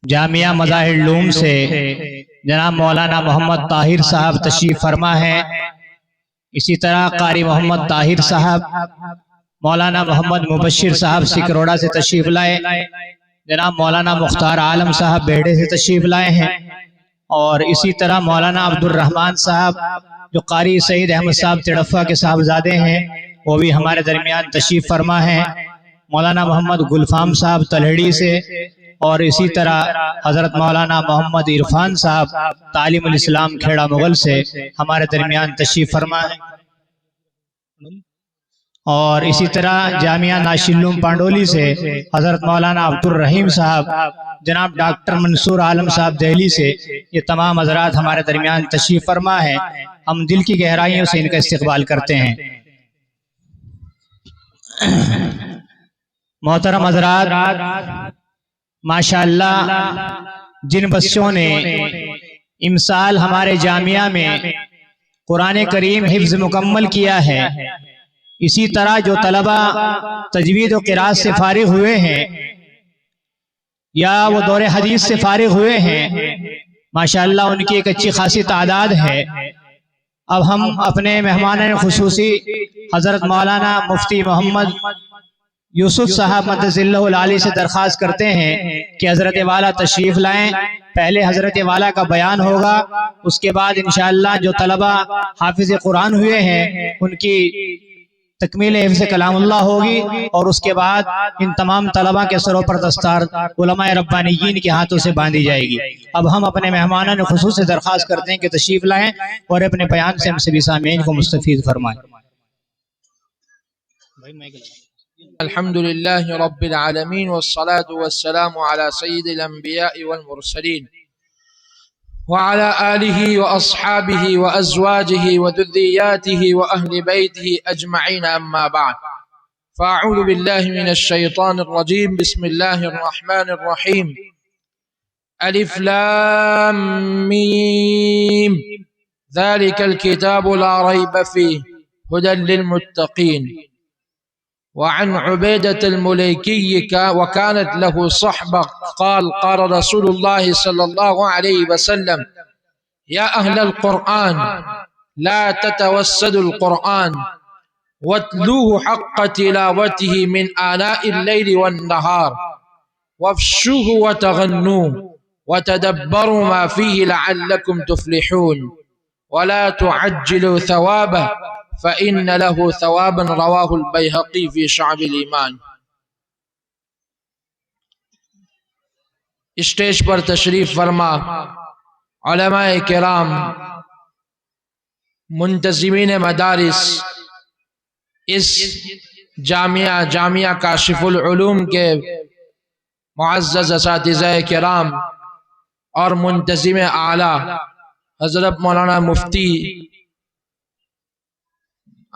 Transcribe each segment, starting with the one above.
جامعہ مظاہر العلوم سے جناب مولانا محمد طاہر صاحب تشریف فرما ہے۔ اسی طرح قاری محمد طاہر صاحب، مولانا محمد مبشر صاحب سکروڑا سے تشریف لائے، جناب مولانا مختار عالم صاحب بیڑے سے تشریف لائے ہیں، اور اسی طرح مولانا عبد الرحمن صاحب جو قاری سعید احمد صاحب تڑفہ کے صاحبزادے ہیں وہ بھی ہمارے درمیان تشریف فرما ہیں۔ مولانا محمد گلفام صاحب تلہڑی سے، اور اسی طرح حضرت مولانا محمد عرفان صاحب تعلیم الاسلام کھیڑا مغل سے ہمارے درمیان تشریف فرما ہے، اور اسی طرح جامعہ ناشلوم پانڈولی سے حضرت مولانا عبد الرحیم صاحب، جناب ڈاکٹر منصور عالم صاحب دہلی سے، یہ تمام حضرات ہمارے درمیان تشریف فرما ہے۔ ہم دل کی گہرائیوں سے ان کا استقبال کرتے ہیں۔ محترم حضرات، ماشاءاللہ جن بچوں نے امسال ہمارے جامعہ میں قرآن کریم حفظ مکمل کیا ہے، اسی طرح جو طلبہ تجوید و قراءت سے فارغ ہوئے ہیں یا وہ دور حدیث سے فارغ ہوئے ہیں، ماشاءاللہ ان کی ایک اچھی خاصی تعداد ہے۔ اب ہم اپنے مہمان خصوصی حضرت مولانا مفتی محمد یوسف صاحب مدث اللہ العالی سے درخواست کرتے ہیں کہ حضرت والا تشریف لائیں۔ پہلے حضرت والا کا بیان ہوگا، اس کے بعد انشاءاللہ جو طلبہ حافظ قرآن ہوئے ہیں ان کی تکمیل حفظ کلام اللہ ہوگی، اور اس کے بعد ان تمام طلبہ کے سروں پر دستار علماء ربانیین کے ہاتھوں سے باندھی جائے گی۔ اب ہم اپنے مہمانان خصوص سے درخواست کرتے ہیں کہ تشریف لائیں اور اپنے بیان سے ہم سبھی سامعین کو مستفید فرمائیں۔ الحمد لله رب العالمين والصلاة والسلام على سيد الأنبياء والمرسلين وعلى آله وأصحابه وأزواجه وذرياته وأهل بيته أجمعين، أما بعد، فأعوذ بالله من الشيطان الرجيم. بسم الله الرحمن الرحيم. ألف لام ميم، ذلك الكتاب لا ريب فيه هدى للمتقين. وعن عبيدة المليكي وكانت له صحبة قال قال رسول الله صلى الله عليه وسلم: يا أهل القرآن لا تتوسدوا القرآن واتلوه حق تلاوته من آناء الليل والنهار وافشوه وتغنوه وتدبروا ما فيه لعلكم تفلحون ولا تعجلوا ثوابه فإن له ثوابا. رواه البيهقي في شعب الإيمان. اسٹیج پر تشریف فرما علماء کرام، منتظمین مدارس، اس جامعہ کاشف العلوم کے معزز اساتذہ کرام اور منتظم اعلیٰ حضرت مولانا مفتی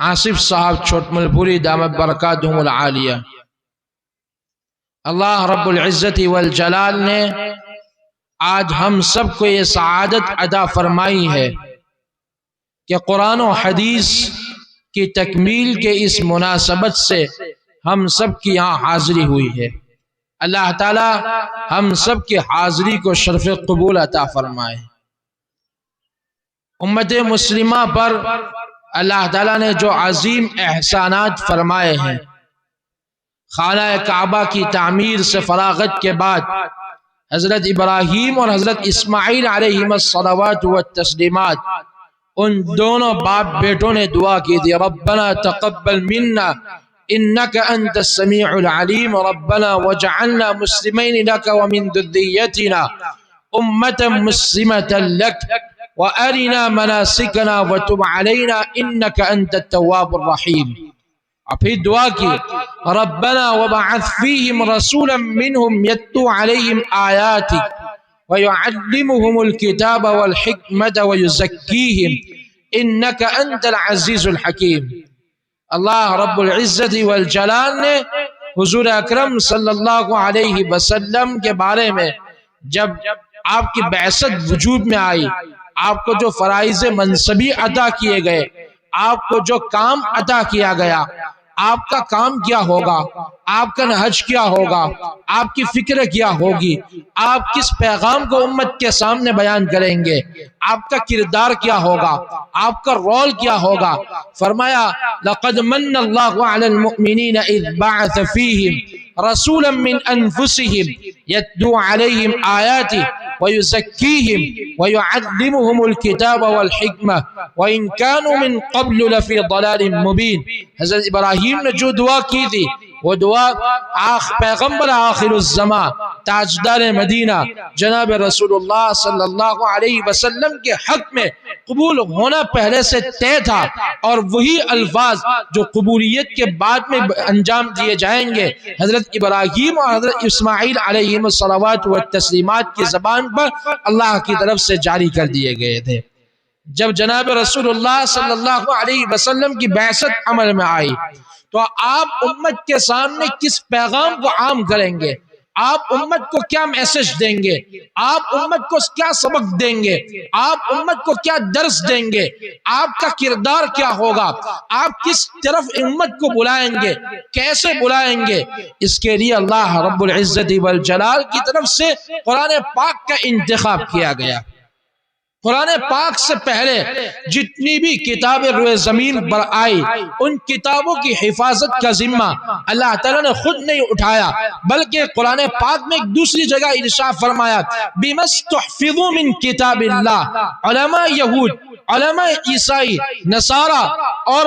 آصف صاحب چھوٹ مل پوری دامت برکاتہم العالیہ، اللہ رب العزت والجلال نے آج ہم سب کو یہ سعادت عطا فرمائی ہے کہ قرآن و حدیث کی تکمیل کے اس مناسبت سے ہم سب کی یہاں حاضری ہوئی ہے۔ اللہ تعالی ہم سب کی حاضری کو شرف قبول عطا فرمائے۔ امت مسلمہ پر اللہ تعالیٰ نے جو عظیم احسانات فرمائے ہیں، خانہ کعبہ کی تعمیر سے فراغت کے بعد حضرت ابراہیم اور حضرت اسماعیل علیہم الصلوات والتسلیمات، ان دونوں باپ بیٹوں نے دعا کی تھی: ربنا تقبل منا انک انت السمیع العلیم ربنا وجعلنا مسلمین لک ومن ذریتنا امتا مسلمتا لک وَأَرِنَا مَنَاسِكَنَا وَتُبْ عَلَيْنَا إِنَّكَ أَنْتَ التَّوَّابُ الرَّحِيمُ۔ اور پھر دعا کی: رَبَّنَا وَبَعَثْ فِيهِمْ رَسُولًا مِّنْهُمْ يَتْلُو عَلَيْهِمْ آيَاتِكَ وَيُعَلِّمُهُمُ الْكِتَابَ وَالْحِكْمَةَ وَيُزَكِّيهِمْ إِنَّكَ أَنْتَ الْعَزِيزُ الْحَكِيمُ۔ اللہ رب العزت والجلال نے حضور اکرم صلی اللہ علیہ وسلم کے بارے میں جب آپ کی بعثت وجود میں آئی، آپ کو جو فرائض منصبی عطا کیے گئے، آپ کو جو کام عطا کیا گیا، آپ کا کام کیا ہوگا، آپ کا نہج کیا ہوگا، آپ کی فکر کیا ہوگی، آپ کس پیغام کو امت کے سامنے بیان کریں گے، آپ کا کردار کیا ہوگا، آپ کا رول کیا ہوگا۔ فرمایا لقد من اللہ علی المؤمنین اذ بعث فیہم رسولا من انفسهم يتلو عليهم آياته ويزكيهم ويعلمهم الكتاب والحكمة وإن كانوا من قبل لفي ضلال مبين۔ حضرت ابراہیم نے جو دعا کی تھی وہ دعا پیغمبر آخر الزمان تاجدار مدینہ جناب رسول اللہ صلی اللہ علیہ وسلم کے حق میں قبول ہونا پہلے سے طے تھا، اور وہی الفاظ جو قبولیت کے بعد میں انجام دیے جائیں گے حضرت ابراہیم اور حضرت اسماعیل علیہم الصلوات والتسلیمات کی زبان پر اللہ کی طرف سے جاری کر دیے گئے تھے۔ جب جناب رسول اللہ صلی اللہ علیہ وسلم کی بعثت عمل میں آئی تو آپ امت کے سامنے کس پیغام کو عام کریں گے، آپ امت کو کیا میسج دیں گے، آپ امت کو کیا سبق دیں گے، آپ امت کو کیا درس دیں گے، آپ کا کردار کیا ہوگا، آپ کس طرف امت کو بلائیں گے، کیسے بلائیں گے۔ اس کے لیے اللہ رب العزت والجلال کی طرف سے قرآن پاک کا انتخاب کیا گیا۔ قرآن پاک سے پہلے جتنی بھی کتابیں روئے زمین پر آئی ان کتابوں کی حفاظت کا ذمہ اللہ تعالیٰ نے خود نہیں اٹھایا، بلکہ قرآن پاک میں ایک دوسری جگہ ارشاد فرمایا بِمَسْتُحْفِظُوا مِن کتاب اللہ۔ علماء یہود، علماء عیسائی، نصارہ اور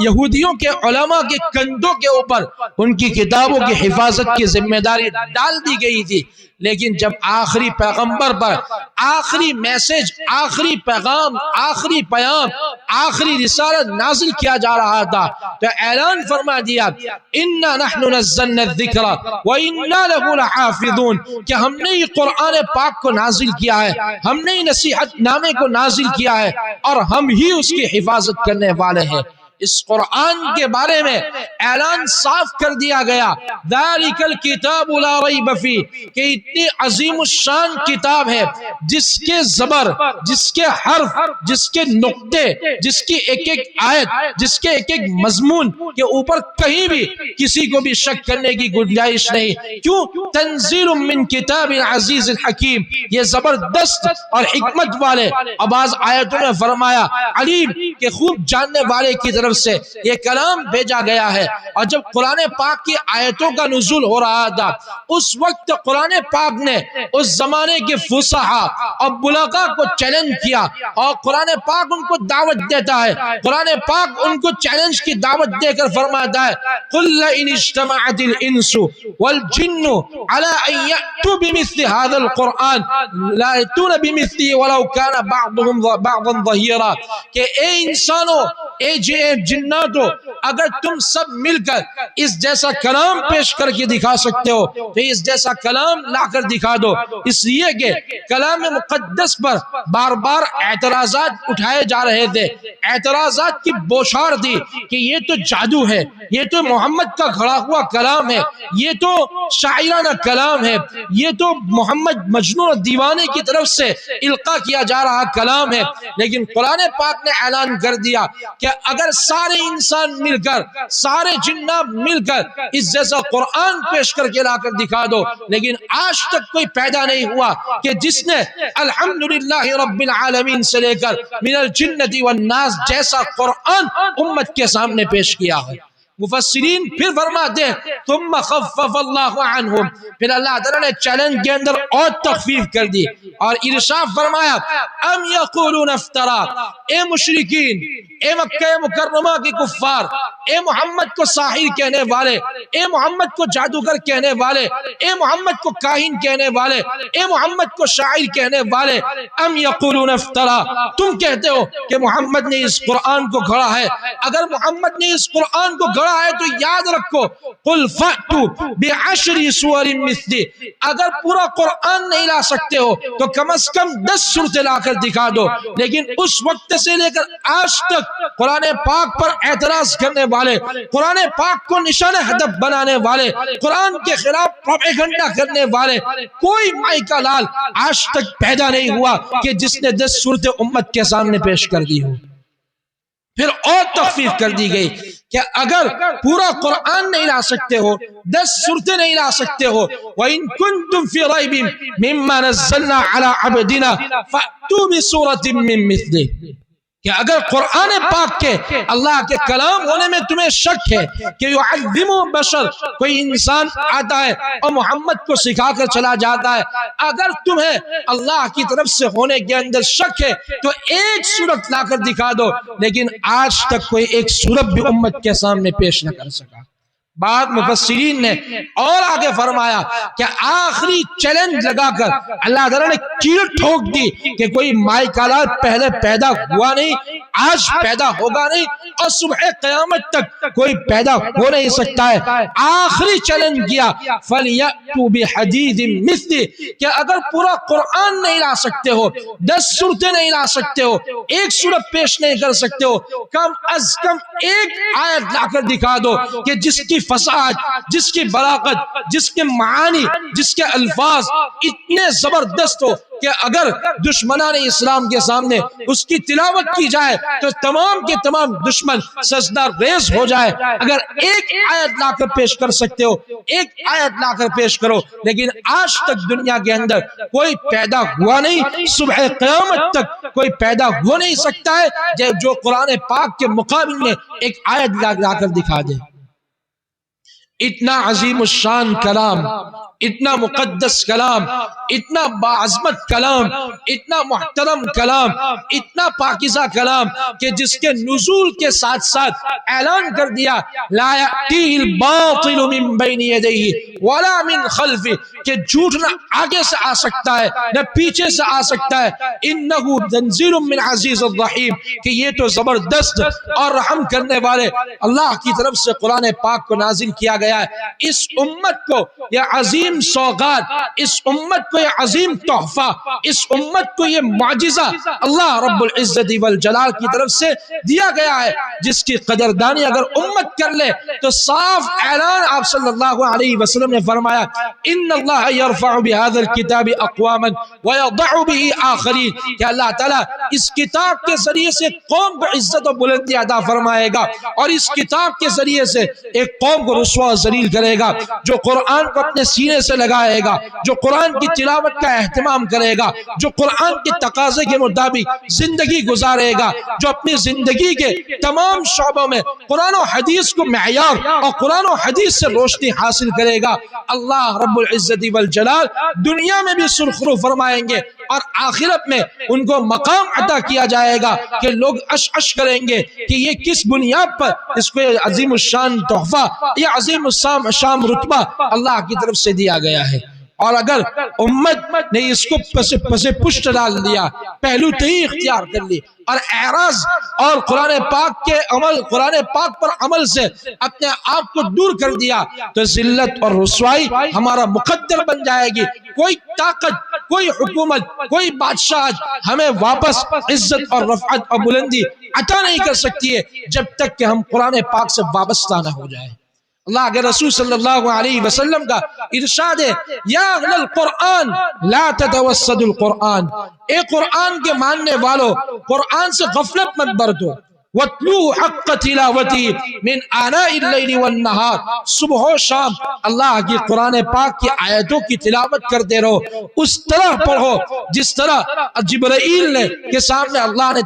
یہودیوں کے علماء کے کندھوں کے اوپر ان کی کتابوں کی حفاظت کی ذمہ داری ڈال دی گئی تھی، لیکن جب آخری پیغمبر پر آخری میسج، آخری پیغام، آخری پیام، آخری رسالت نازل کیا جا رہا تھا تو اعلان فرما دیا اِنَّا نَحْنُ نَزَّلْنَا الذِّكْرَ وَإِنَّا لَهُ لَحَافِظُونَ، کہ ہم نے یہ قرآن پاک کو نازل کیا ہے، ہم نے یہ نصیحت نامے کو نازل کیا ہے اور ہم ہی اس کی حفاظت کرنے والے ہیں۔ اس قرآن کے بارے میں اعلان صاف کر دیا گیا ذَلِكَ الْكِتَابُ لَا رَيْبَ فِيهِ، کہ اتنی عظیم الشان کتاب ہے جس کے زبر، جس کے حرف، جس کے نقطے، جس کی ایک ایک آیت، جس کے ایک ایک مضمون کے اوپر کہیں بھی کسی کو بھی شک کرنے کی گنجائش نہیں۔ کیوں؟ تنزیل من کتاب عزیز الحکیم، یہ زبردست اور حکمت والے، اور بعض آیتوں میں فرمایا علیم، کہ خوب جاننے والے کی طرف سے یہ کلام بھیجا گیا ہے۔ اور جب قرآن پاک کی آیتوں کا نزول ہو رہا تھا اس وقت قرآن پاک نے اس زمانے کے فصحاء اور بلغاء کو چیلنج کیا، اور قرآن پاک ان کو دعوت دیتا ہے، قرآن پاک ان کو چیلنج کی دعوت دے کر فرماتا ہے قُلْ لَئِنِ اجْتَمَعَتِ الْإِنسُ وَالْجِنُّ عَلَىٰ أَن يَأْتُوا بِمِثْلِ هَذَا الْقُرْآنِ لَا يَأْتُونَ بِمِثْلِهِ وَلَوْ كَانَ بَعْضُهُمْ بَعْضًا ظَهِيرًا، کہ اے انسانوں، اے جناتو، اگر تم سب مل کر اس جیسا کلام پیش کر کے دکھا سکتے ہو تو اس جیسا کلام لا کر دکھا دو۔ اس لیے کہ کلام مقدس پر بار بار اعتراضات اٹھائے جا رہے تھے، اعتراضات کی بوچھار تھی کہ یہ تو جادو ہے، یہ تو محمد کا گھڑا ہوا کلام ہے، یہ تو شاعرانہ کلام ہے، یہ تو محمد مجنون دیوانے کی طرف سے القاء کیا جا رہا کلام ہے۔ لیکن قرآن پاک نے اعلان کر دیا کہ اگر سارے انسان مل کر، سارے جنات مل کر اس جیسا قرآن پیش کر کے لا کر دکھا دو، لیکن آج تک کوئی پیدا نہیں ہوا کہ جس نے الحمدللہ رب العالمین سے لے کر من الجنۃ والناس جیسا قرآن امت کے سامنے پیش کیا ہے۔ مفسرین پھر فرماتے ہیں ثم خفف اللہ عنہم، پھر اللہ تعالیٰ نے چیلنج کے اندر اور تخفیف کر دی اور ارشاد فرمایا ام یقولون افترا، اے مشرکین، اے مکہ مکرمہ کے کفار، اے محمد کو ساحر کہنے والے، اے محمد کو جادوگر کہنے والے، اے محمد کو کاہن کہنے والے، اے محمد کو شاعر کہنے والے، ام یقولون افترا، تم کہتے ہو کہ محمد نے اس قرآن کو گھڑا ہے۔ اگر محمد نے اس قرآن کو گھڑا ہے تو یاد رکھو قل فأتوا بعشر سور مثلی، اگر پورا قرآن نہیں لا سکتے ہو تو کم از کم 10 سورتیں لا کر دکھا دو۔ لیکن اس وقت سے لے کر آج تک قرآن پاک پر اعتراض کرنے والے، قرآن پاک کو نشانہ ہدف بنانے والے، قرآن کے خلاف پروپیگنڈا کرنے والے کوئی مائی کا لال آج تک پیدا نہیں ہوا کہ جس نے 10 سورتیں امت کے سامنے پیش کر دی ہو۔ پھر اور تخفیف کر دی گئی کہ اگر پورا قرآن نہیں لا سکتے ہو، 10 سورتیں نہیں لا سکتے ہو، وَإِن كُنتُم فِي رَيْبٍ مِّمَّا نَزَّلْنَا عَلَىٰ عَبْدِنَا فَأْتُوا بِسُورَةٍ مِّن مِّثْلِهِ، کہ اگر قرآن پاک کے اللہ کے کلام ہونے میں تمہیں شک ہے کہ یعلم بشر، کوئی انسان آتا ہے اور محمد کو سکھا کر چلا جاتا ہے، اگر تمہیں اللہ کی طرف سے ہونے کے اندر شک ہے تو ایک سورت لا کر دکھا دو، لیکن آج تک کوئی ایک سورت بھی امت کے سامنے پیش نہ کر سکا۔ بعد مفسرین نے اور آگے فرمایا کہ آخری چیلنج لگا کر اللہ تعالیٰ نے کیل ٹھوک دی کہ کوئی مائی کا لال پہلے پیدا ہوا نہیں، آج پیدا ہوگا نہیں، اور صبح قیامت تک کوئی پیدا ہو نہیں سکتا ہے۔ آخری چیلنج کیا فَلْيَأْتُوا بِحَدِيثٍ مِثْلِهِ، کہ اگر پورا قرآن نہیں لا سکتے ہو، 10 سورتیں نہیں لا سکتے ہو، ایک سورت پیش نہیں کر سکتے ہو، کم از کم ایک آیت لا کر دکھا دو کہ جس کی فصاحت، جس کی بلاغت، جس کے معانی، جس کے الفاظ اتنے زبردست ہو کہ اگر دشمنان اسلام کے سامنے اس کی تلاوت کی جائے تو تمام کے تمام دشمن سجدہ ریز ہو جائے۔ اگر ایک آیت لا کر پیش کر سکتے ہو، ایک آیت لا کر پیش کرو، لیکن آج تک دنیا کے اندر کوئی پیدا ہوا نہیں، صبح قیامت تک کوئی پیدا ہو نہیں سکتا ہے جو قرآن پاک کے مقابل میں ایک آیت لا کر دکھا دے۔ اتنا عظیم الشان کلام، اتنا مقدس کلام، اتنا باعظمت کلام، اتنا محترم کلام، اتنا پاکیزہ کلام کہ جس کے نزول کے ساتھ ساتھ اعلان کر دیا لا یأتیہ الباطل من بین یدیہ ولا من خلفہ، کہ جھوٹ نہ آگے سے آ سکتا ہے نہ پیچھے سے آ سکتا ہے، انہ تنزیل من عزیز الرحیم، کہ یہ تو زبردست اور رحم کرنے والے اللہ کی طرف سے قرآن پاک کو نازل کیا گیا ہے۔ اس امت کو یہ عظیم سوغات، اس امت کو یہ عظیم تحفہ، اس امت کو یہ معجزہ اللہ رب العزت والجلال کی طرف سے دیا گیا ہے، جس کی قدردانی اگر امت کر لے تو صاف اعلان آپ صلی اللہ علیہ وسلم نے فرمایا ان اللہ یرفع بهذا الكتاب اقواما ويضع به آخرین، کہ اللہ تعالیٰ اس کتاب کے ذریعے سے قوم کو عزت و بلندی عطا فرمائے گا، اور اس کتاب کے ذریعے سے ایک قوم کو رسوا و ذلیل کرے گا جو قرآن کو اپنے سینے سے لگائے گا، جو قرآن کی تلاوت کا اہتمام کرے گا، جو قرآن کے تقاضے کے مطابق زندگی گزارے گا، جو اپنی زندگی کے تمام شعبوں میں قرآن و حدیث کو معیار اور قرآن و حدیث سے روشنی حاصل کرے گا، اللہ رب العزت والجلال دنیا میں بھی سرخرو فرمائیں گے اور آخرت میں ان کو مقام عطا کیا جائے گا کہ لوگ اش اش کریں گے کہ یہ کس بنیاد پر اس کو عظیم الشان تحفہ، یہ عظیم الشان رتبہ اللہ کی طرف سے دیا گیا ہے۔ اور اگر امت نے اس کو پس پشت ڈال دیا، پہلو تہی اختیار کر لی اور اعراض اور قرآن پاک کے عمل، قرآن پاک پر عمل سے اپنے آپ کو دور کر دیا تو ذلت اور رسوائی ہمارا مقدر بن جائے گی۔ کوئی طاقت، کوئی حکومت، کوئی بادشاہ ہمیں واپس عزت اور رفعت اور بلندی عطا نہیں کر سکتی ہے جب تک کہ ہم قرآن پاک سے وابستہ نہ ہو جائے۔ اللہ کے رسول صلی اللہ علیہ وسلم کا ارشاد ہے یا اہل القرآن لا تتوسد القرآن، اے قرآن کے ماننے والو قرآن سے غفلت مت برتو، وَاتْلُوهُ حَقَّ تِلَاوَتِهِ مِنْ آنَاءِ اللَّيْلِ وَالنَّهَارِ، صبح و شام اللہ کی قرآن پاک کی آیتوں کی تلاوت کرتے رہو، اس طرح پڑھو جس طرح جبرائیل نے کے سامنے اللہ نے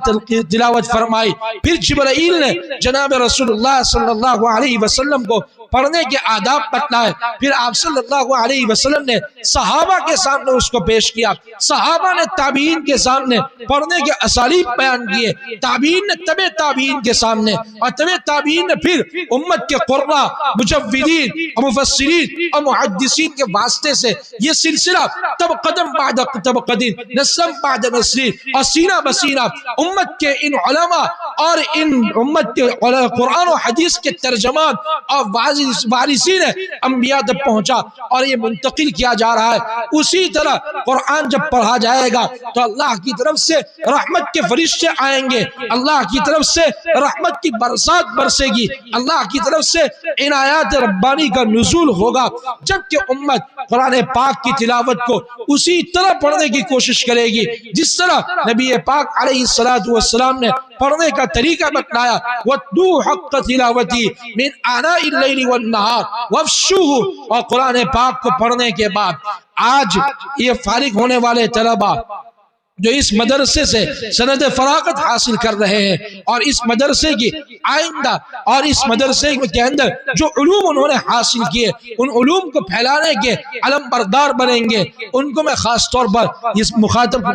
تلاوت فرمائی، پھر جبرائیل نے جناب رسول اللہ صلی اللہ علیہ وسلم کو پڑھنے کے آداب بتلائے، پھر آپ صلی اللہ علیہ وسلم نے صحابہ کے سامنے اس کو پیش کیا، صحابہ نے تابعین کے سامنے پڑھنے کے اسالیب بیان کیے، تابعین نے تبع تابعین کے سامنے، اور تبع تابعین نے پھر امت کے قراء، مجودین اور مفسرین اور محدثین کے واسطے سے یہ سلسلہ تب قدم بعد تب قدم، نسل بعد نسل اور سینہ بسینہ امت کے ان علماء اور ان امت کے قرآن و حدیث کے ترجمان اور وارثین انبیاء تک پہنچا اور یہ منتقل کیا جا رہا ہے۔ اسی طرح قرآن جب پڑھا جائے گا تو اللہ کی طرف سے رحمت کے فرشتے آئیں گے، اللہ کی طرف سے رحمت کی برسات برسے گی، اللہ کی طرف سے عنایات ربانی کا نزول ہوگا، جبکہ امت قرآن پاک کی تلاوت کو اسی طرح پڑھنے کی کوشش کرے گی جس طرح نبی پاک علیہ الصلوۃ والسلام نے پڑھنے کا طریقہ بتلایا وَاتْلُوا حَقَّ تِلَاوَتِهِ مِنْ آنَاءِ اللَّيْلِ وَالنَّهَارِ وَافْشُوهُ، اور قرآن پاک کو پڑھنے کے بعد آج یہ فارغ ہونے والے طلباء جو اس مدرسے سے سند فراغت حاصل کر رہے ہیں اور اس مدرسے کی آئندہ اور اس مدرسے کے اندر جو علوم انہوں نے حاصل کیے ان علوم کو پھیلانے کے علم بردار بنیں گے، ان کو میں خاص طور پر اس مخاطب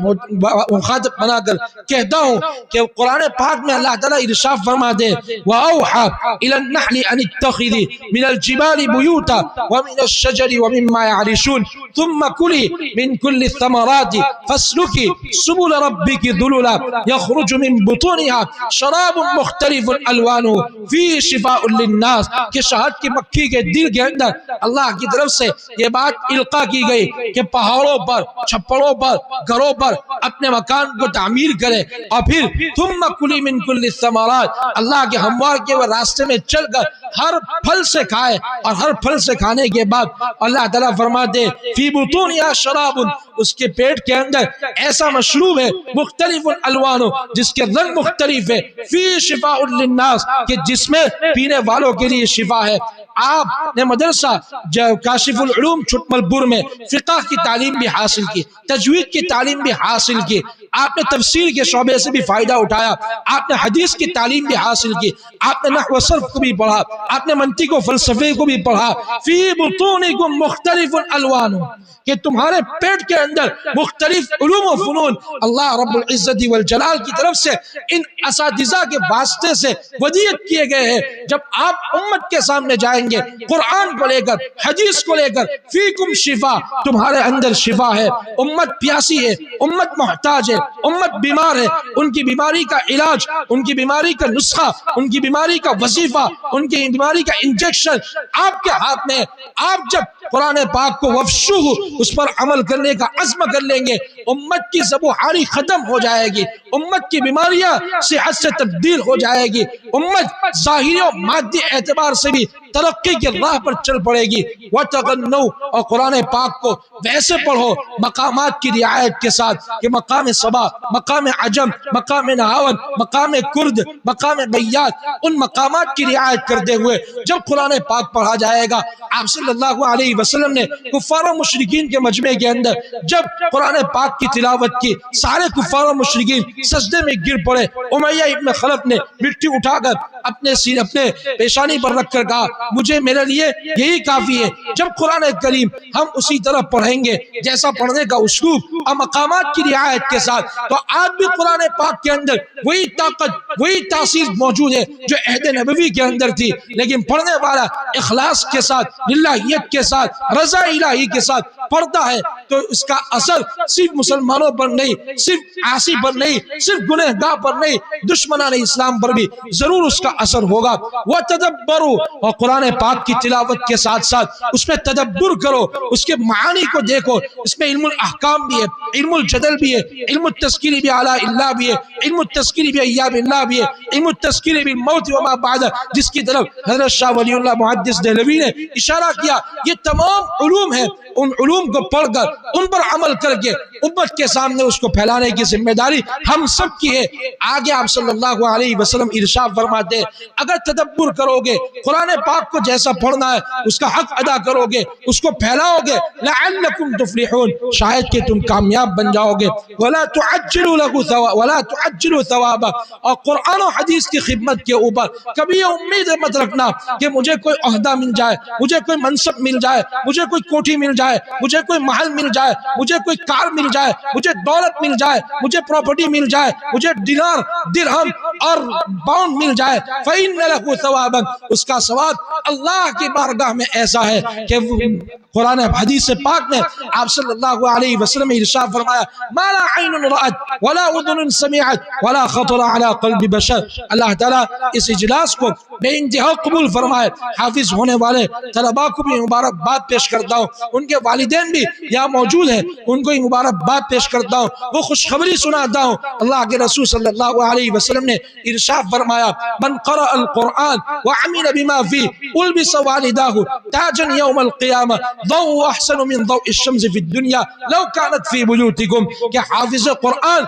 بنا کر کہتا ہوں کہ قرآن پاک میں اللہ تعالیٰ ارشاد فرما دے وَأَوْحَى إِلَى النَّحْلِ أَنِ اتَّخِذِي مِنَ الْجِبَالِ بُيُوتًا وَمِنَ الشَّجَرِ وَمِمَّا يَعْرِشُونَ ثُمَّ كُلِي مِنْ كُلِّ الثَّمَرَاتِ فَاسْلُكِي سبل ربك ذللا يخرج من بطونها شراب مختلف الوانه فيه شفاء للناس، کہ شہد کی مکھی کے دل کے اندر اللہ کی طرف سے یہ بات القا کی گئی کہ پہاڑوں پر، چھپڑوں پر، گھروں پر اپنے مکان کو تعمیر کرے اور پھر ثم کلی من کل الثمرات، اللہ کے ہموار کے وہ راستے میں چل کر ہر پھل سے کھائے اور ہر پھل سے کھانے کے بعد اللہ تعالیٰ فرماتے فی بطونها شراب، اس کے پیٹ کے اندر ایسا مشروب ہے مختلف الوانو، جس کے رنگ مختلف ہے، فی شفاء للناس، کہ جس میں پینے والوں کے لیے شفا ہے۔ آپ نے مدرسہ کاشف العلوم چھٹملپور میں فقہ کی تعلیم بھی حاصل کی، تجوید کی تعلیم بھی حاصل کی، آپ نے تفسیر کے شعبے سے بھی فائدہ اٹھایا، آپ نے حدیث کی تعلیم بھی حاصل کی، آپ نے نحو و صرف کو بھی پڑھا، آپ نے منطق و فلسفے کو بھی پڑھا۔ فی بطونکم مختلف الوان، کہ تمہارے پیٹ کے اندر مختلف علوم و فنون اللہ رب العزت والجلال کی طرف سے ان اساتذہ کے واسطے سے ودیعت کیے گئے ہیں۔ جب آپ امت کے سامنے جائیں گے قرآن کو لے کر، حدیث کو لے کر، فیکم شفا، تمہارے اندر شفا ہے، امت پیاسی ہے، امت محتاج ہے، امت بیمار ہے، ان کی بیماری کا علاج، ان کی بیماری کا نسخہ، ان کی بیماری کا وظیفہ، ان کی بیماری کا انجیکشن آپ کے ہاتھ میں۔ آپ جب قرآن پاک کو وفشوہ، اس پر عمل کرنے کا عزم کر لیں گے، امت کی زبوحاری ختم ہو جائے گی، امت کی بیماریاں صحت سے تبدیل ہو جائے گی، امت ظاہری و مادی اعتبار سے بھی ترقی کی راہ پر چل پڑے گی۔ وَتَغَنَّوْا، اور قرآن پاک کو ویسے پڑھو مقامات کی رعایت کے ساتھ کہ مقام صبا، مقام عجم، مقام نہاون، مقام کرد، مقام بیات، ان مقامات کی رعایت کرتے ہوئے جب قرآن پاک پڑھا جائے گا، آپ صلی اللہ علیہ وسلم نے کفار و مشرکین کے مجمع کے اندر جب قرآن پاک کی تلاوت کی، سارے کفار و مشرکین سجدے میں گر پڑے۔ امیہ ابن خلف نے مٹی اٹھا کر اپنے سینے، اپنے پیشانی پر رکھ کر کہا مجھے، میرے لیے یہی کافی ہے۔ جب قرآن کریم ہم اسی طرح پڑھیں گے جیسا پڑھنے کا اسلوب اور مقامات کی رعایت کے ساتھ، تو آج بھی قرآن پاک کے اندر وہی طاقت، وہی تاثیر موجود ہے جو عہد نبوی کے اندر تھی، لیکن پڑھنے والا اخلاص کے ساتھ، للہیت کے ساتھ، رضا الہی کے ساتھ پڑھتا ہے تو اس کا اثر صرف مسلمانوں پر نہیں، صرف عاصی پر نہیں، صرف گنہگار پر نہیں، دشمنان اسلام پر بھی ضرور اس کا اثر ہوگا۔ وَتَدَبَّرُوا، اور قرآن پاک کی تلاوت کے ساتھ ساتھ اس میں تدبر کرو، اس کے معانی کو دیکھو، اس میں علم الاحکام بھی ہے، علم الجدل بھی ہے، علم التذکیر بعلاء اللہ بھی ہے، علم التذکیر بایام اللہ بھی ہے، علم التذکیر بالموت وما بعد، جس کی طرف حضرت شاہ ولی اللہ محدث دہلوی نے اشارہ کیا۔ یہ تمام علوم ہیں، ان علوم کو پڑھ کر، ان پر عمل کر کے امت کے سامنے اس کو پھیلانے کی ذمہ داری ہم سب کی ہے۔ آگے آپ صلی اللہ علیہ وسلم ارشاد فرماتے ہیں اگر تدبر کرو گے، قرآن پاک کو جیسا پڑھنا ہے اس کا حق ادا کرو گے، اس کو پھیلاؤ گے، لعلکم تفلحون، شاید کہ تم کامیاب بن جاؤ گے۔ ولا تعجلوا له ثوابا، اور قرآن و حدیث کی خدمت کے اوپر کبھی یہ امید مت رکھنا کہ مجھے کوئی عہدہ مل جائے، مجھے کوئی منصب مل جائے، مجھے کوئی کوٹھی مل جائے، مجھے کوئی محل مل جائے، مجھے کوئی کار مل جائے، مجھے دولت مل جائے، مجھے پراپرٹی مل جائے، مجھے دینار درہم اور باؤنڈ مل جائے، فإن له ثوابا، اس کا ثواب اللہ کی بارگاہ میں ایسا ہے کہ قرآن حدیث پاک میں آپ صلی اللہ علیہ وسلم نے ارشاد فرمایا ما لا عین رأت ولا اذن سمعت ولا خطر على قلب بشر۔ اللہ تعالیٰ اس اجلاس کو بے انتہا قبول فرمائے۔ حافظ ہونے والے طلباء کو بھی مبارکباد پیش کرتا ہوں، ان کے والدین بھی یہاں موجود ہیں، ان کو مبارکباد پیش کرتا ہوں، وہ خوشخبری سناتا ہوں۔ اللہ کے رسول صلی اللہ علیہ وسلم نے ارشاد فرمایا من قرأ القرآن وعمل بما فيه البس والداه تاجا يوم القيامة ضوء احسن من ضوء الشمس في الدنيا لو كانت في بيوتكم کہ حافظ قرآن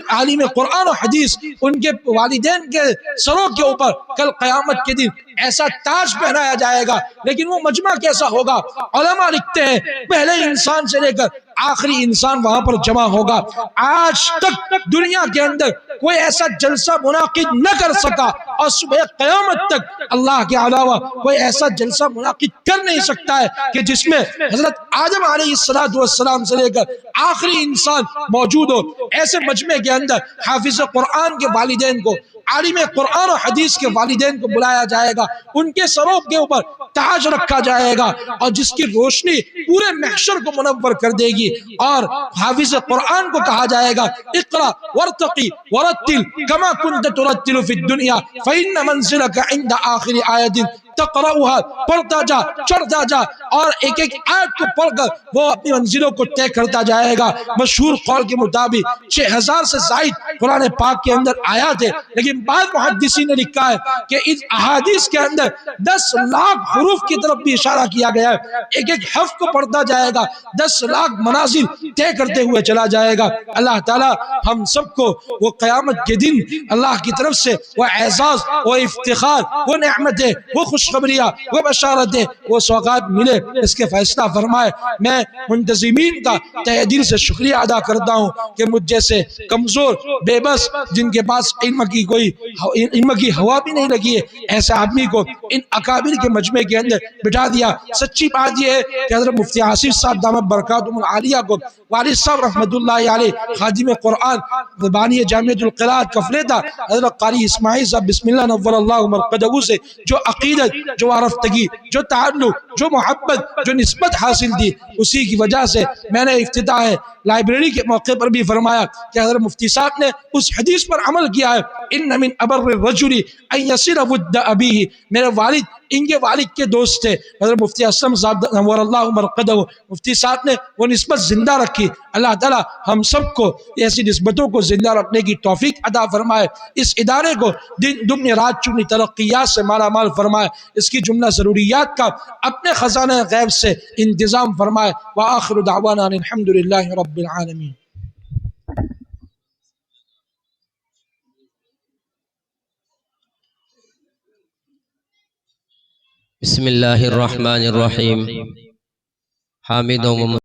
عالم قرآن و حدیث ان کے والدین کے سروں کے اوپر کل قیامت کے دن ایسا تاج پہنایا جائے گا. لیکن وہ مجمع کیسا ہوگا؟ علماء لکھتے ہیں پہلے انسان سے لے کر آخری انسان وہاں پر جمع ہوگا. آج تک دنیا کے اندر کوئی ایسا جلسہ منعقد نہ کر سکا اور صبح قیامت تک اللہ کے علاوہ کوئی ایسا جلسہ منعقد کر نہیں سکتا ہے کہ جس میں حضرت آدم علیہ السلام سے لے کر آخری انسان موجود ہو. ایسے مجمع کے اندر حافظ قرآن کے والدین کو، عالم قرآن و حدیث کے والدین کو بلایا جائے گا، ان کے سروں کے اوپر تاج رکھا جائے گا اور جس کی روشنی پورے محشر کو منور کر دے گی. اور حافظ قرآن کو کہا جائے گا اقرا ورتقی ورتل کما کنت ترتل فی الدنیا فإن منزلک عند آخر آیت تقرأها، پڑھتا جا چڑھتا جا اور ایک ایک آیت کو پڑھ کر وہ اپنی منزلوں کو طے کرتا جائے گا. مشہور قول کے مطابق 6000 سے زائد قرآن پاک کے اندر آیات ہے، لیکن بعض محدثین نے لکھا ہے کہ اس احادیث کے اندر 10 لاکھ حروف کی طرف بھی اشارہ کیا گیا ہے. ایک ایک حرف کو پڑھتا جائے گا، 10 لاکھ منازل طے کرتے ہوئے چلا جائے گا. اللہ تعالی ہم سب کو وہ قیامت کے دن اللہ کی طرف سے وہ اعزاز، وہ افتخار، وہ نعمتیں، وہ خوشخبریاں، وہ بشارتیں، وہ سوغات ملے، اس کے فیصلہ فرمائے. میں منتظمین کا تہ دل سے شکریہ ادا کرتا ہوں کہ مجھ جیسے کمزور بے بس جن کے پاس علم کی ہوا بھی نہیں لگی ہے، ایسے آدمی کو ان اکابر کے مجمع کے اندر بٹھا دیا. سچی بات یہ ہے کہ حضرت مفتی آصف صاحب دامت برکاتہم العالیہ کو والد صاحب رحمت اللہ علیہ خادم قرآن بانی جامعۃ القراءۃ کفلیتا حضرت قاری اسماعیل صاحب بسم اللہ نور اللہ مرقدہ سے جو عقیدت، جو وارفتگی، جو تعلق، جو محبت، جو نسبت حاصل دی، اسی کی وجہ سے میں نے افتتاح لائبریری کے موقع پر بھی فرمایا کہ حضرت مفتی صاحب نے اس حدیث پر عمل کیا ہے ان من ابر الرجل ان یصل ود ابیہ. میرے والد ان کے والد کے دوست تھے حضرت مفتی اسلم صاحب نور اللہ مرقدہ. مفتی صاحب نے وہ نسبت زندہ رکھی. اللہ تعالی ہم سب کو ایسی نسبتوں کو زندہ رکھنے کی توفیق عطا فرمائے. اس ادارے کو دن دگنی رات چگنی ترقیات سے مالا مال فرمائے. اس کی جملہ ضروریات کا اپنے خزانہ غیب سے انتظام فرمائے. وآخر دعوانا الحمد للہ رب العالمین. بسم اللہ الرحمن الرحیم. حامد و